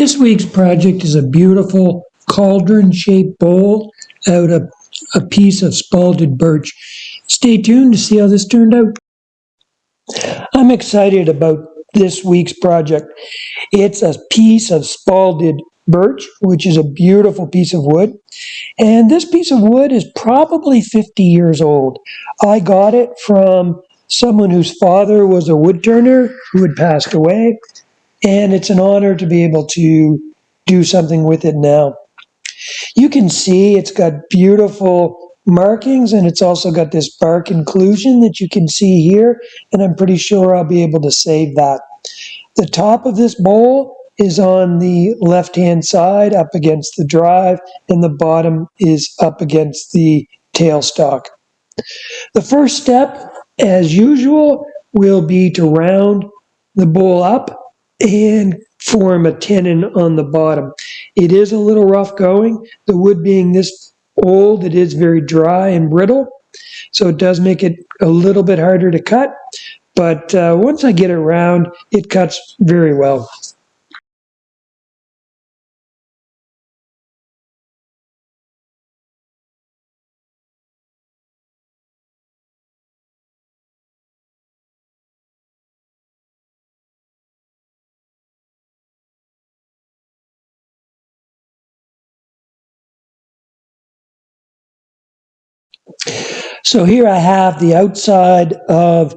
This week's project is a beautiful cauldron-shaped bowl out of a piece of spalted birch. Stay tuned to see how this turned out. I'm excited about this week's project. It's a piece of spalted birch, which is a beautiful piece of wood. And this piece of wood is probably 50 years old. I got it from someone whose father was a woodturner who had passed away. And it's an honor to be able to do something with it now. You can see it's got beautiful markings, and it's also got this bark inclusion that you can see here, and I'm pretty sure I'll be able to save that. The top of this bowl is on the left-hand side up against the drive, and the bottom is up against the tailstock. The first step, as usual, will be to round the bowl up and form a tenon on the bottom. It is a little rough going. The wood being this old, it is very dry and brittle, so it does make it a little bit harder to cut, but once I get it round, it cuts very well. So here I have the outside of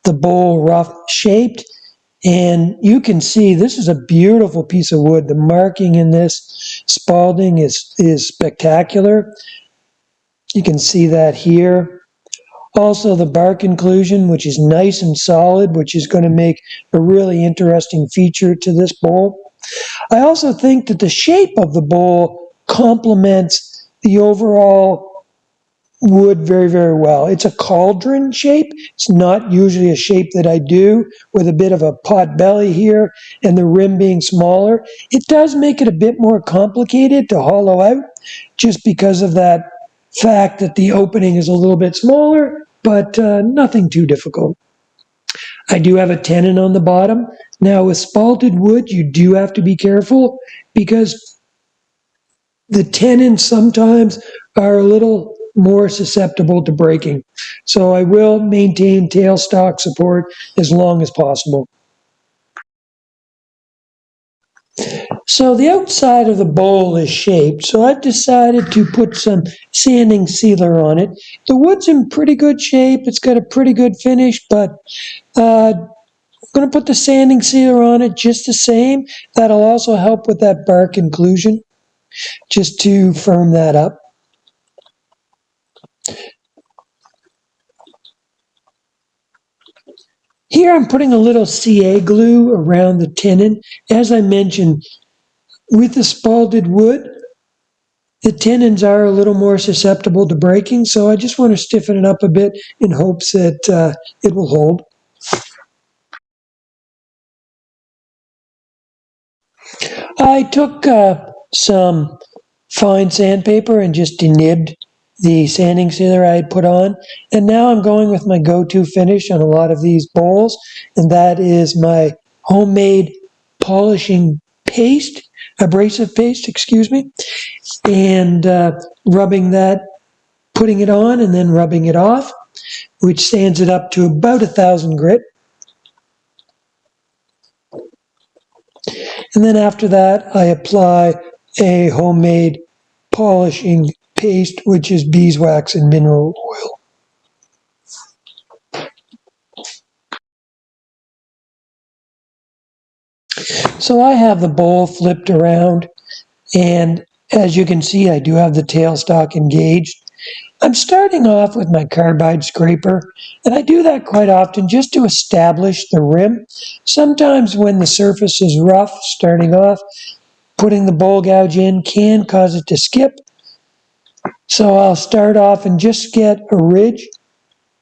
the bowl rough shaped, and you can see this is a beautiful piece of wood. The marking in this spalding is spectacular. You can see that here. Also the bark inclusion, which is nice and solid, which is going to make a really interesting feature to this bowl. I also think that the shape of the bowl complements the overall wood very, very well. It's a cauldron shape. It's not usually a shape that I do, with a bit of a pot belly here and the rim being smaller. It does make it a bit more complicated to hollow out just because of that fact that the opening is a little bit smaller, but nothing too difficult. I do have a tenon on the bottom. Now with spalted wood, you do have to be careful because the tenons sometimes are a little more susceptible to breaking. So I will maintain tailstock support as long as possible. So the outside of the bowl is shaped, so I've decided to put some sanding sealer on it. The wood's in pretty good shape, it's got a pretty good finish, but I'm going to put the sanding sealer on it just the same. That'll also help with that bark inclusion, just to firm that up. Here I'm putting a little CA glue around the tenon. As I mentioned, with the spalted wood, the tenons are a little more susceptible to breaking, so I just want to stiffen it up a bit in hopes that it will hold. I took some fine sandpaper and just denibbed the sanding sealer I had put on, and now I'm going with my go-to finish on a lot of these bowls, and that is my homemade polishing paste, abrasive paste, excuse me, and rubbing that, putting it on and then rubbing it off, which sands it up to about 1,000 grit. And then after that, I apply a homemade polishing paste, which is beeswax and mineral oil. So I have the bowl flipped around, and as you can see, I do have the tailstock engaged. I'm starting off with my carbide scraper, and I do that quite often just to establish the rim. Sometimes when the surface is rough starting off, putting the bowl gouge in can cause it to skip. So I'll start off and just get a ridge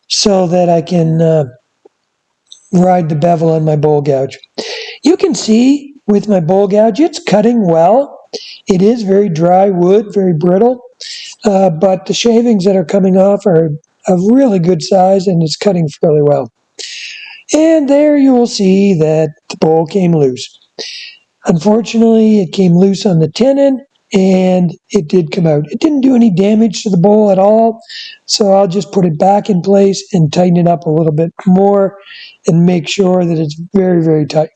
so that I can ride the bevel on my bowl gouge. You can see with my bowl gouge, it's cutting well. It is very dry wood, very brittle, but the shavings that are coming off are of really good size, and it's cutting fairly well. And there you will see that the bowl came loose. Unfortunately, it came loose on the tenon and it did come out. It didn't do any damage to the bowl at all, so I'll just put it back in place and tighten it up a little bit more and make sure that it's very, very tight.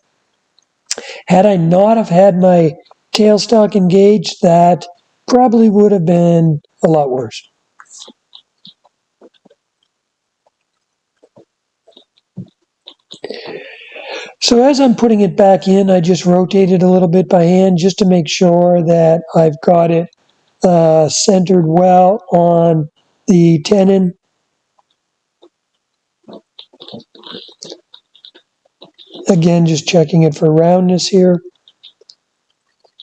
Had I not have had my tailstock engaged, that probably would have been a lot worse. So as I'm putting it back in, I just rotate it a little bit by hand just to make sure that I've got it centered well on the tenon. Again, just checking it for roundness here.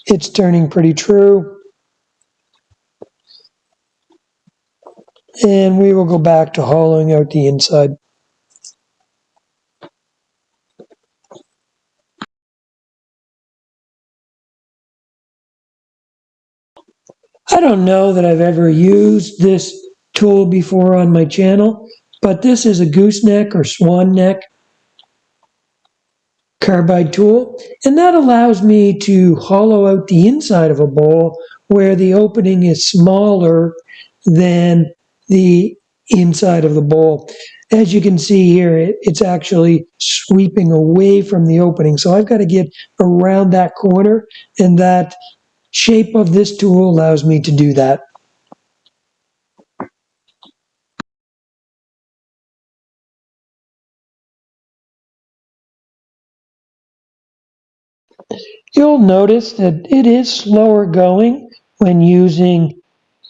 It's turning pretty true. And we will go back to hollowing out the inside. I don't know that I've ever used this tool before on my channel, but this is a gooseneck or swan neck carbide tool, and that allows me to hollow out the inside of a bowl where the opening is smaller than the inside of the bowl. As you can see here, it's actually sweeping away from the opening, so I've got to get around that corner, and that shape of this tool allows me to do that. You'll notice that it is slower going when using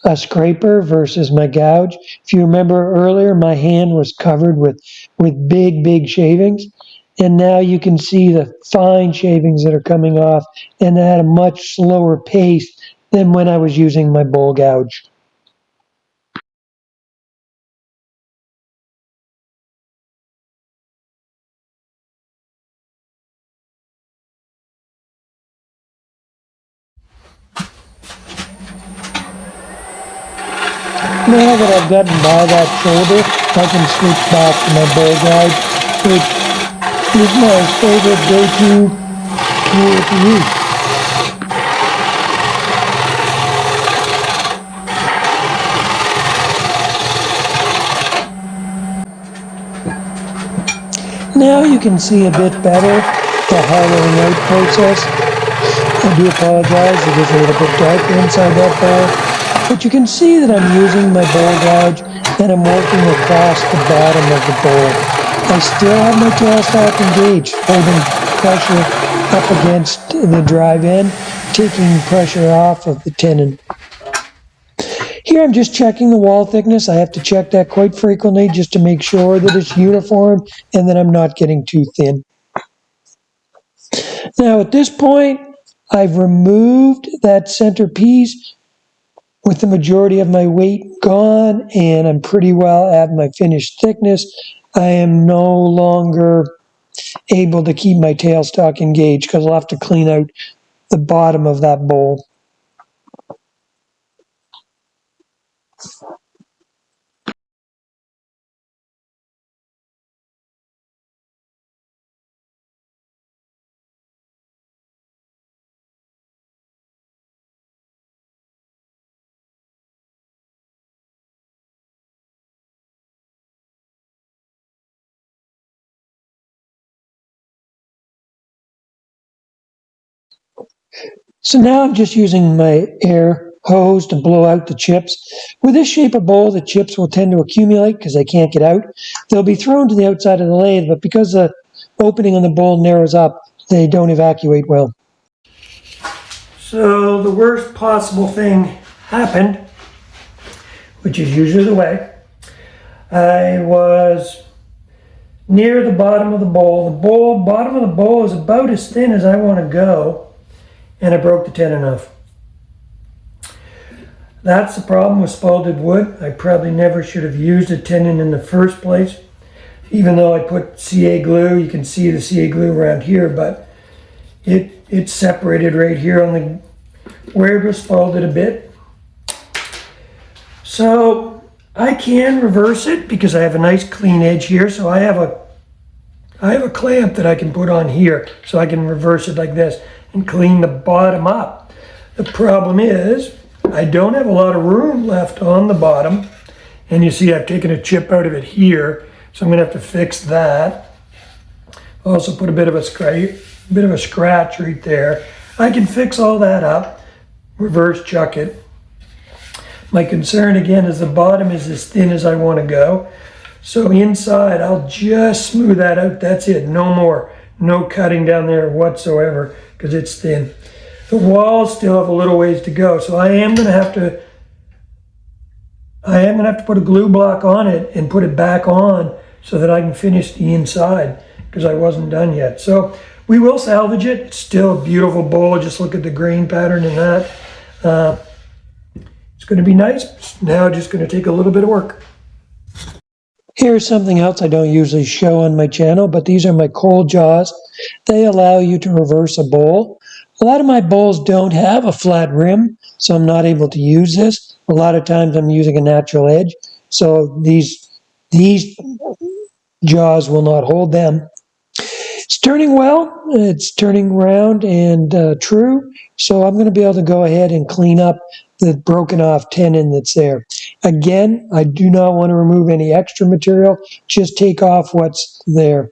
a scraper versus my gouge. If you remember earlier, my hand was covered with big shavings, and now you can see the fine shavings that are coming off, and at a much slower pace than when I was using my bowl gouge. Now that I've gotten by that shoulder, I can switch back to my bowl gouge, which is my favorite go-to tool to use. Now you can see a bit better the hollowing out process. I do apologize, it is a little bit darker inside that bowl, but you can see that I'm using my bowl gouge and I'm working across the bottom of the bowl. I still have my tailstock engaged, holding pressure up against the drive end, taking pressure off of the tenon. Here I'm just checking the wall thickness. I have to check that quite frequently just to make sure that it's uniform and that I'm not getting too thin. Now at this point, I've removed that center piece with the majority of my weight gone, and I'm pretty well at my finished thickness. I am no longer able to keep my tailstock engaged because I'll have to clean out the bottom of that bowl. So now I'm just using my air hose to blow out the chips. With this shape of bowl, the chips will tend to accumulate because they can't get out. They'll be thrown to the outside of the lathe, but because the opening on the bowl narrows up, they don't evacuate well. So the worst possible thing happened, which is usually the way. I was near the bottom of the bowl. The bottom of the bowl is about as thin as I want to go, and I broke the tenon off. That's the problem with spalted wood. I probably never should have used a tenon in the first place. Even though I put CA glue, you can see the CA glue around here, but it's separated right here on the where it was spalted a bit. So I can reverse it because I have a nice clean edge here. So I have a clamp that I can put on here so I can reverse it like this. and clean the bottom up. The problem is I don't have a lot of room left on the bottom, and you see I've taken a chip out of it here, so I'm going to have to fix that. Also put a bit of a scratch right there. I can fix all that up, reverse chuck it. My concern again is the bottom is as thin as I want to go. So inside I'll just smooth that out. That's it, no more. No cutting down there whatsoever because it's thin. The walls still have a little ways to go, so I am going to have to put a glue block on it and put it back on so that I can finish the inside because I wasn't done yet. So we will salvage it. It's still a beautiful bowl. Just look at the grain pattern in that. It's going to be nice. It's now just going to take a little bit of work. Here's something else I don't usually show on my channel, but these are my cold jaws. They allow you to reverse a bowl. A lot of my bowls don't have a flat rim, so I'm not able to use this. A lot of times I'm using a natural edge, so these jaws will not hold them. It's turning well, it's turning round and true, so I'm going to be able to go ahead and clean up the broken off tenon that's there. Again, I do not want to remove any extra material, just take off what's there.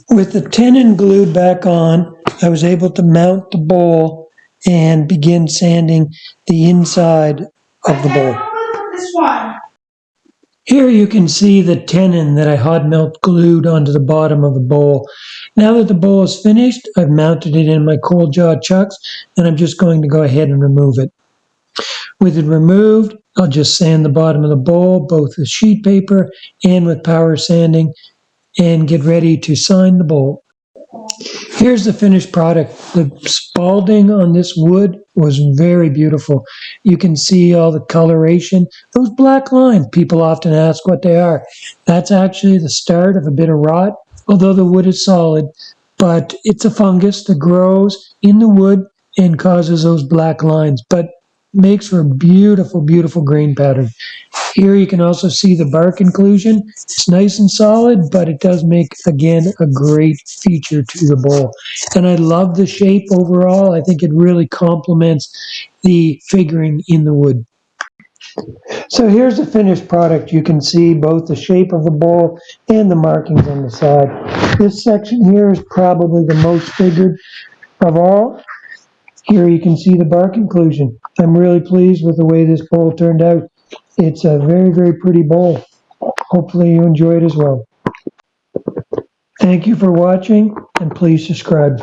With the tenon glued back on, I was able to mount the bowl and begin sanding the inside of the bowl. Here you can see the tenon that I hot melt glued onto the bottom of the bowl. Now that the bowl is finished, I've mounted it in my cold jaw chucks, and I'm just going to go ahead and remove it. With it removed, I'll just sand the bottom of the bowl, both with sheet paper and with power sanding, and get ready to sign the bowl. Here's the finished product. The spalding on this wood was very beautiful. You can see all the coloration. Those black lines, people often ask what they are. That's actually the start of a bit of rot, although the wood is solid, but it's a fungus that grows in the wood and causes those black lines, but makes for a beautiful, beautiful grain pattern. Here you can also see the bark inclusion. It's nice and solid, but it does make, again, a great feature to the bowl. And I love the shape overall. I think it really complements the figuring in the wood. So here's the finished product. You can see both the shape of the bowl and the markings on the side. This section here is probably the most figured of all. Here you can see the bark inclusion. I'm really pleased with the way this bowl turned out. It's a very, very pretty bowl. Hopefully you enjoy it as well. Thank you for watching, and please subscribe.